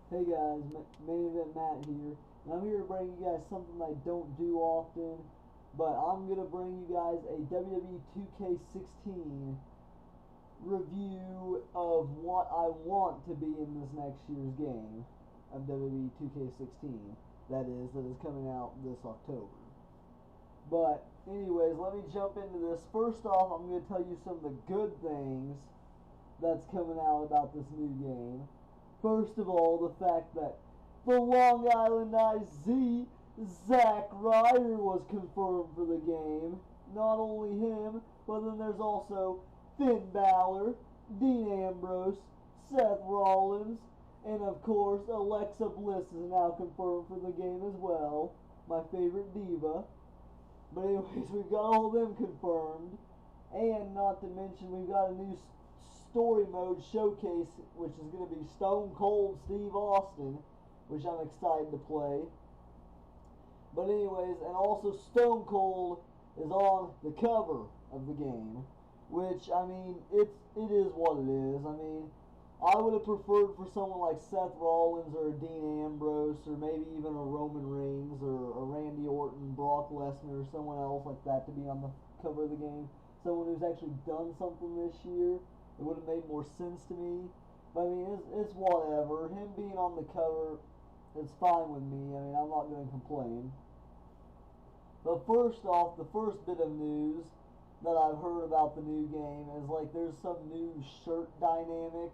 Hey guys, Main Event Matt here, and I'm here to bring you guys something I don't do often, but I'm going to bring you guys a WWE 2K16 review of what I want to be in this next year's game of WWE 2K16, that is coming out this October. But anyways, let me jump into this. First off, I'm going to tell you some of the good things that's coming out about this new game. First of all, the fact that the Long Island IZ, Zack Ryder, was confirmed for the game. Not only him, but then there's also Finn Balor, Dean Ambrose, Seth Rollins, and of course Alexa Bliss is now confirmed for the game as well. My favorite diva. But anyways, we've got all of them confirmed. And not to mention, we've got a new story mode showcase, which is going to be Stone Cold Steve Austin, which I'm excited to play. But anyways, and also Stone Cold is on the cover of the game, which, I mean, it is what it is. I mean, I would have preferred for someone like Seth Rollins or a Dean Ambrose or maybe even a Roman Reigns or a Randy Orton, Brock Lesnar, or someone else like that to be on the cover of the game. Someone who's actually done something this year. It would have made more sense to me. But I mean, it's whatever. Him being on the cover, it's fine with me. I mean, I'm not going to complain. But first off, the first bit of news that I've heard about the new game is like there's some new shirt dynamic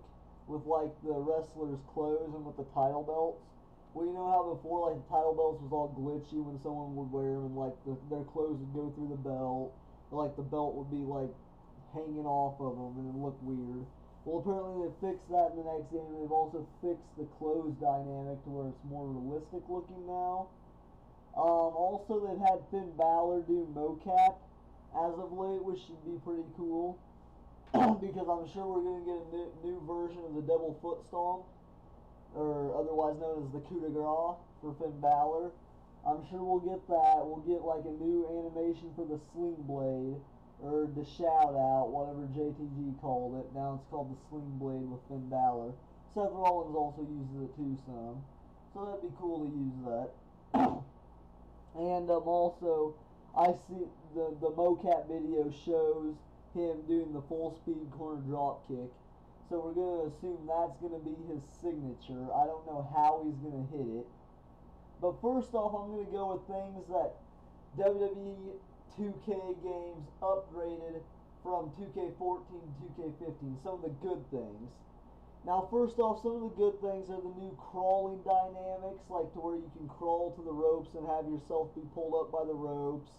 with like the wrestlers' clothes and with the title belts. Well, you know how before like the title belts was all glitchy when someone would wear them and like their clothes would go through the belt, or like the belt would be like hanging off of them and it looked weird. Well, apparently they fixed that in the next game. They've also fixed the clothes dynamic to where it's more realistic looking now. Also, they've had Finn Balor do mocap as of late, which should be pretty cool. Because I'm sure we're going to get a new version of the double foot stomp, or otherwise known as the coup de grace for Finn Balor. I'm sure we'll get that. We'll get like a new animation for the sling blade, or the shout out, whatever JTG called it. Now it's called the sling blade with Finn Balor. Seth Rollins also uses it too some, so that'd be cool to use that. And also, I see the mocap video shows him doing the full speed corner drop kick. So we're going to assume that's going to be his signature. I don't know how he's going to hit it. But first off, I'm going to go with things that WWE 2K games upgraded from 2K14 to 2K15. Some of the good things. Now, first off, some of the good things are the new crawling dynamics, like to where you can crawl to the ropes and have yourself be pulled up by the ropes.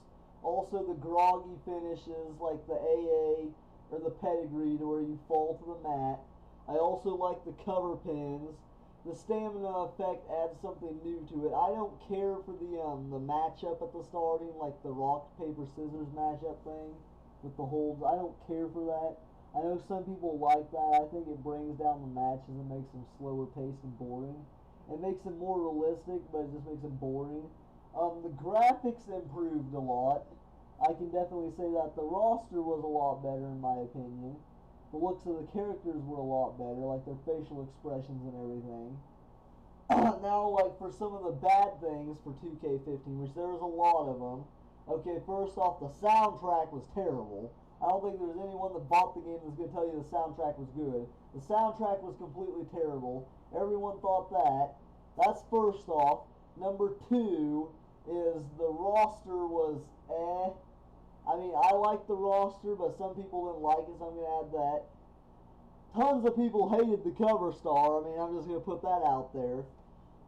Also, the groggy finishes, like the AA or the pedigree, to where you fall to the mat. I also like the cover pins. The stamina effect adds something new to it. I don't care for the matchup at the starting, like the rock, paper, scissors matchup thing with the holds. I don't care for that. I know some people like that. I think it brings down the matches and makes them slower paced and boring. It makes them more realistic, but it just makes them boring. The graphics improved a lot. I can definitely say that. The roster was a lot better in my opinion. The looks of the characters were a lot better, like their facial expressions and everything. Now, like for some of the bad things for 2K15, which there was a lot of them. Okay, first off, the soundtrack was terrible. I don't think there's anyone that bought the game that's going to tell you the soundtrack was good. The soundtrack was completely terrible. Everyone thought that. That's first off. Number two is the roster was eh. I mean, I like the roster, but some people didn't like it, so I'm going to add that. Tons of people hated the cover star. I mean, I'm just going to put that out there.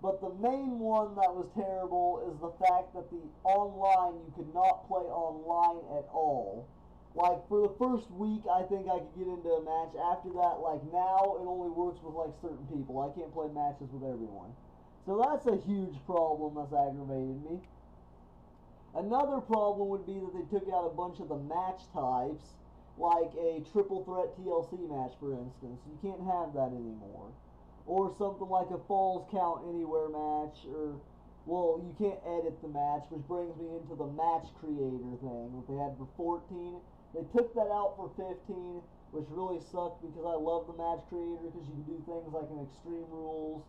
But the main one that was terrible is the fact that the online, you could not play online at all. Like, for the first week, I think I could get into a match. After that, like, now it only works with, like, certain people. I can't play matches with everyone. So that's a huge problem that's aggravated me. Another problem would be that they took out a bunch of the match types, like a triple threat TLC match, for instance. You can't have that anymore. Or something like a Falls Count Anywhere match, or, well, you can't edit the match, which brings me into the match creator thing that they had for 14. They took that out for 15, which really sucked because I love the match creator because you can do things like an Extreme Rules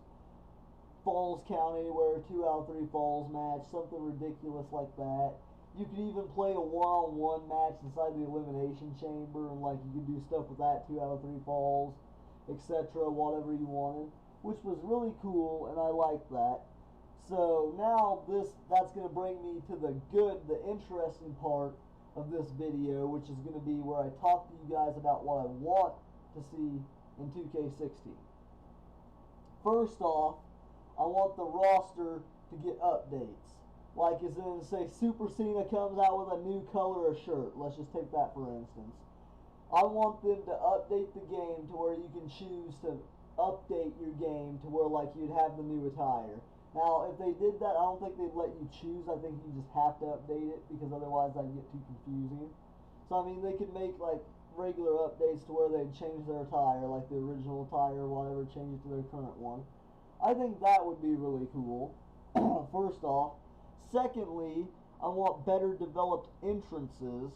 falls count anywhere, 2 out of 3 falls match, something ridiculous like that. You could even play a one-on-one match inside the elimination chamber, and like you could do stuff with that, 2 out of 3 falls, etc., whatever you wanted, which was really cool, and I liked that. So now that's going to bring me to the interesting part of this video, which is going to be where I talk to you guys about what I want to see in 2K16. First off, I want the roster to get updates. Like as in, say, Super Cena comes out with a new color of shirt. Let's just take that for instance. I want them to update the game to where you can choose to update your game to where like you'd have the new attire. Now, if they did that, I don't think they'd let you choose. I think you just have to update it because otherwise that'd get too confusing. So, I mean, they could make like regular updates to where they'd change their attire, like the original attire or whatever, change it to their current one. I think that would be really cool, first off. Secondly, I want better developed entrances,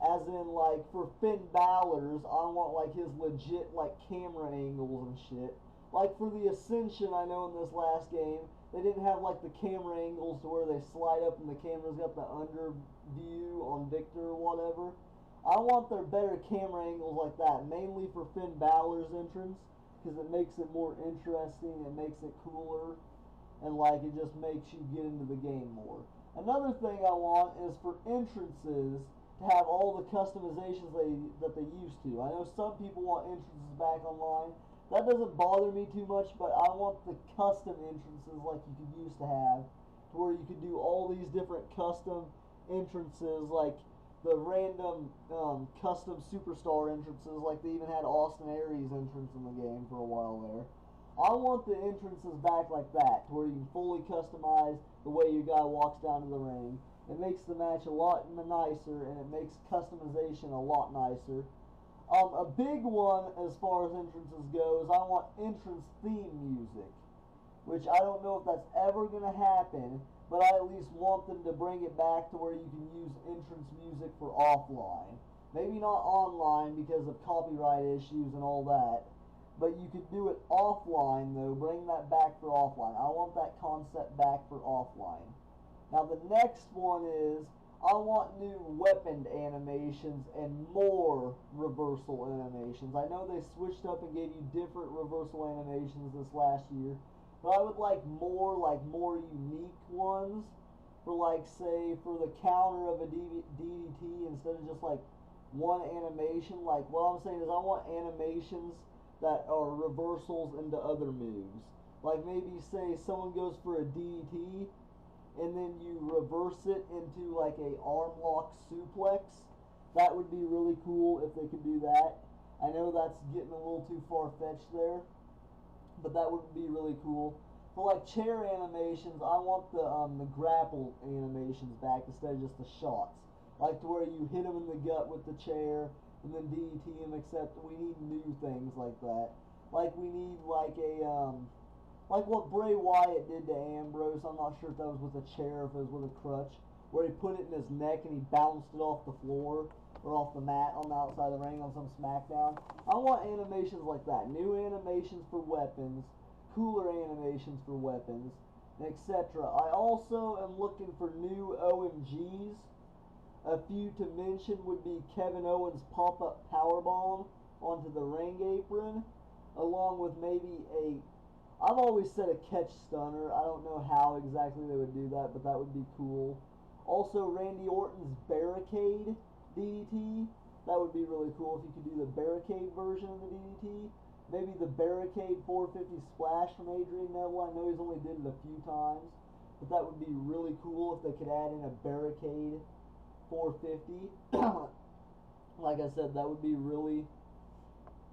as in like for Finn Balor's, I want like his legit like camera angles and shit. Like for the Ascension, I know in this last game, they didn't have like the camera angles to where they slide up and the camera's got the under view on Victor or whatever. I want their better camera angles like that, mainly for Finn Balor's entrance, because it makes it more interesting, it makes it cooler, and like it just makes you get into the game more. Another thing I want is for entrances to have all the customizations that they used to. I know some people want entrances back online. That doesn't bother me too much, but I want the custom entrances like you could used to have, to where you could do all these different custom entrances, like the random custom superstar entrances, like they even had Austin Aries entrance in the game for a while there. I want the entrances back like that, to where you can fully customize the way your guy walks down to the ring. It makes the match a lot nicer, and it makes customization a lot nicer. A big one as far as entrances goes, I want entrance theme music, which I don't know if that's ever going to happen, but I at least want them to bring it back to where you can use entrance music for offline. Maybe not online because of copyright issues and all that, but you could do it offline though, bring that back for offline. I want that concept back for offline. Now the next one is, I want new weapon animations and more reversal animations. I know they switched up and gave you different reversal animations this last year, but I would like more unique ones for like, say, for the counter of a DDT instead of just like one animation. Like what I'm saying is I want animations that are reversals into other moves. Like maybe say someone goes for a DDT and then you reverse it into like a arm lock suplex. That would be really cool if they could do that. I know that's getting a little too far-fetched there, but that would be really cool. For like chair animations, I want the grapple animations back instead of just the shots. Like to where you hit him in the gut with the chair and then DDT him, except we need new things like that. Like we need like a like what Bray Wyatt did to Ambrose. I'm not sure if that was with a chair or if it was with a crutch, where he put it in his neck and he bounced it off the floor or off the mat on the outside of the ring on some SmackDown. I want animations like that. New animations for weapons, cooler animations for weapons, etc. I also am looking for new OMGs. A few to mention would be Kevin Owens' pop-up powerbomb onto the ring apron, along with maybe I've always said a catch stunner. I don't know how exactly they would do that, but that would be cool. Also, Randy Orton's barricade DDT. That would be really cool if you could do the barricade version of the DDT. Maybe the barricade 450 splash from Adrian Neville. I know he's only did it a few times, but that would be really cool if they could add in a barricade 450. Like I said, that would be really,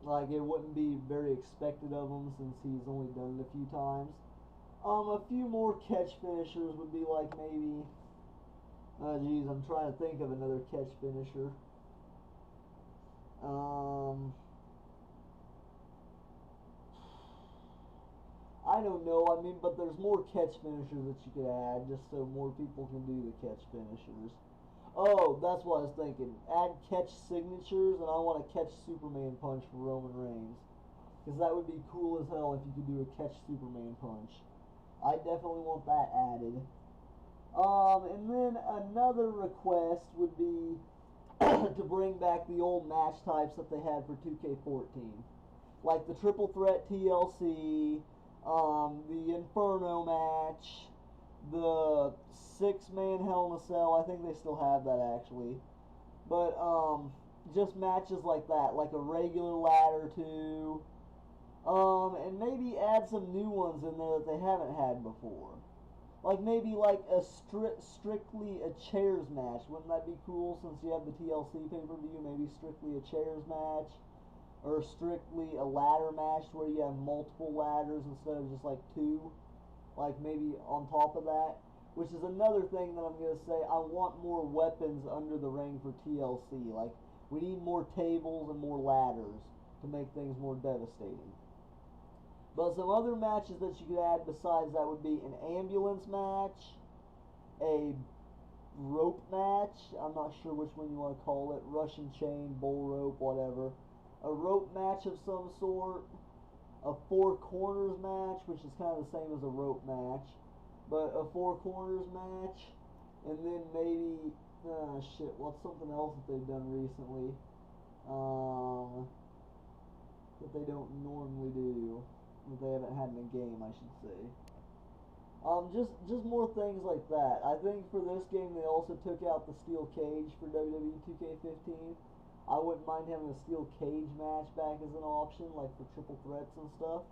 like, it wouldn't be very expected of him since he's only done it a few times. A few more catch finishers would be like maybe, geez, I'm trying to think of another catch finisher. I don't know, I mean, but there's more catch finishers that you could add just so more people can do the catch finishers. Oh, that's what I was thinking. Add catch signatures, and I want to catch Superman punch for Roman Reigns. Because that would be cool as hell if you could do a catch Superman punch. I definitely want that added. And then another request would be to bring back the old match types that they had for 2K14. Like the Triple Threat TLC, the Inferno match, the 6-man Hell in a Cell. I think they still have that actually. But just matches like that, like a regular ladder too. And maybe add some new ones in there that they haven't had before. Like maybe like a strictly a chairs match. Wouldn't that be cool since you have the TLC pay-per-view? Maybe strictly a chairs match. Or strictly a ladder match where you have multiple ladders instead of just like two. Like maybe on top of that. Which is another thing that I'm going to say. I want more weapons under the ring for TLC. Like we need more tables and more ladders to make things more devastating. But some other matches that you could add besides that would be an ambulance match, a rope match, I'm not sure which one you want to call it, Russian chain, bull rope, whatever, a rope match of some sort, a four corners match, which is kind of the same as a rope match, but a four corners match, and then maybe, what's something else that they've done recently, that they don't normally do. That they haven't had in a game, I should say. Just more things like that. I think for this game they also took out the steel cage for WWE 2K15. I wouldn't mind having a steel cage match back as an option, like for triple threats and stuff.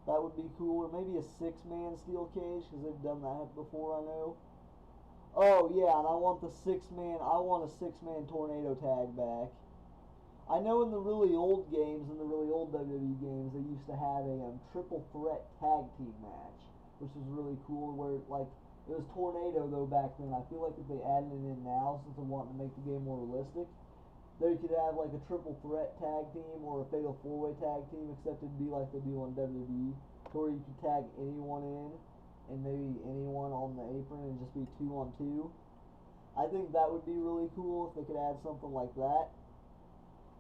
That would be cool. Or maybe a 6-man steel cage, because they've done that before, I know. Oh yeah, and I want a 6-man tornado tag back. I know in the really old games, in the really old WWE games, they used to have a triple threat tag team match, which was really cool. Where like it was Tornado though back then. I feel like if they added it in now, since they're wanting to make the game more realistic, they could have like a triple threat tag team or a fatal 4-way tag team, except it'd be like they do on WWE, where you could tag anyone in and maybe anyone on the apron and just be 2-on-2. I think that would be really cool if they could add something like that.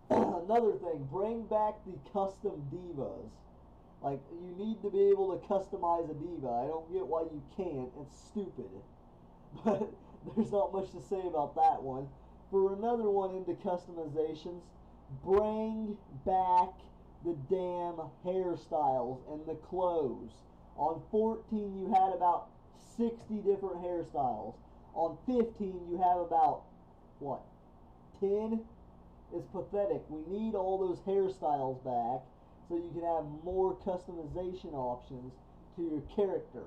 Another thing, bring back the custom divas. Like, you need to be able to customize a diva. I don't get why you can't. It's stupid. But there's not much to say about that one. For another one into customizations, bring back the damn hairstyles and the clothes. On 14, you had about 60 different hairstyles. On 15, you have about, what, 10? It's pathetic. We need all those hairstyles back so you can have more customization options to your character.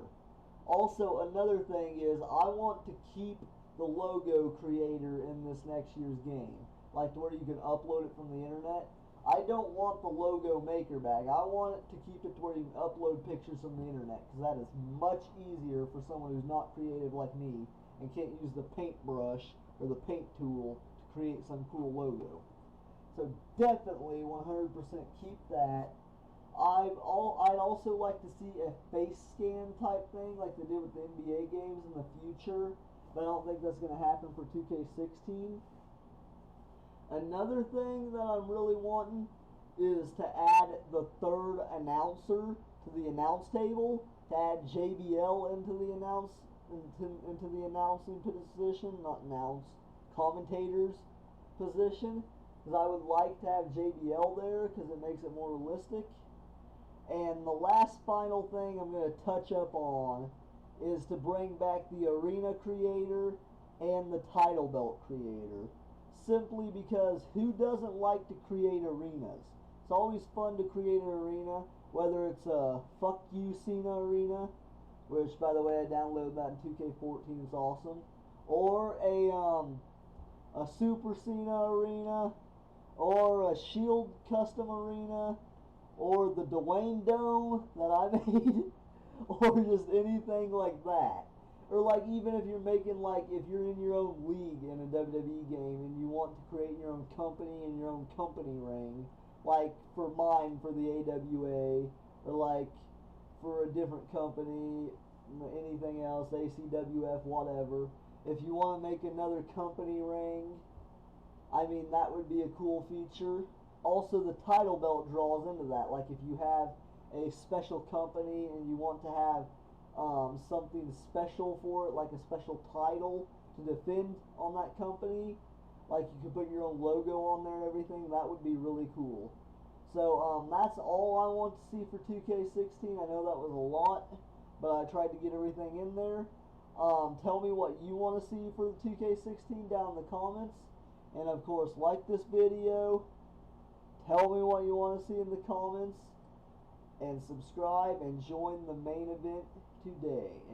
Also, another thing is I want to keep the logo creator in this next year's game. Like to where you can upload it from the internet. I don't want the logo maker back. I want it to keep it to where you can upload pictures from the internet, because that is much easier for someone who's not creative like me and can't use the paintbrush or the paint tool to create some cool logo. So definitely 100% keep that. I'd also like to see a face scan type thing like they did with the NBA games in the future, but I don't think that's going to happen for 2K16. Another thing that I'm really wanting is to add the third announcer to the announce table, to add JBL into the announcing position, not announce, commentators position. Because I would like to have JBL there because it makes it more realistic. And the last final thing I'm going to touch up on is to bring back the arena creator and the title belt creator. Simply because who doesn't like to create arenas? It's always fun to create an arena, whether it's a Fuck You Cena arena, which by the way I downloaded that in 2K14, it's awesome, or a Super Cena arena, or a Shield custom arena, or the Dwayne Dome that I made, or just anything like that. Or like even if you're making if you're in your own league in a WWE game and you want to create your own company and your own company ring, like for mine for the AWA, or like for a different company, anything else, ACWF, whatever. If you want to make another company ring, I mean, that would be a cool feature. Also, the title belt draws into that. Like, if you have a special company and you want to have something special for it, like a special title to defend on that company. Like you could put your own logo on there and everything. That would be really cool. So that's all I want to see for 2K16. I know that was a lot, but I tried to get everything in there. Tell me what you want to see for the 2K16 down in the comments. And of course, like this video. Tell me what you want to see in the comments. And subscribe and join the main event today.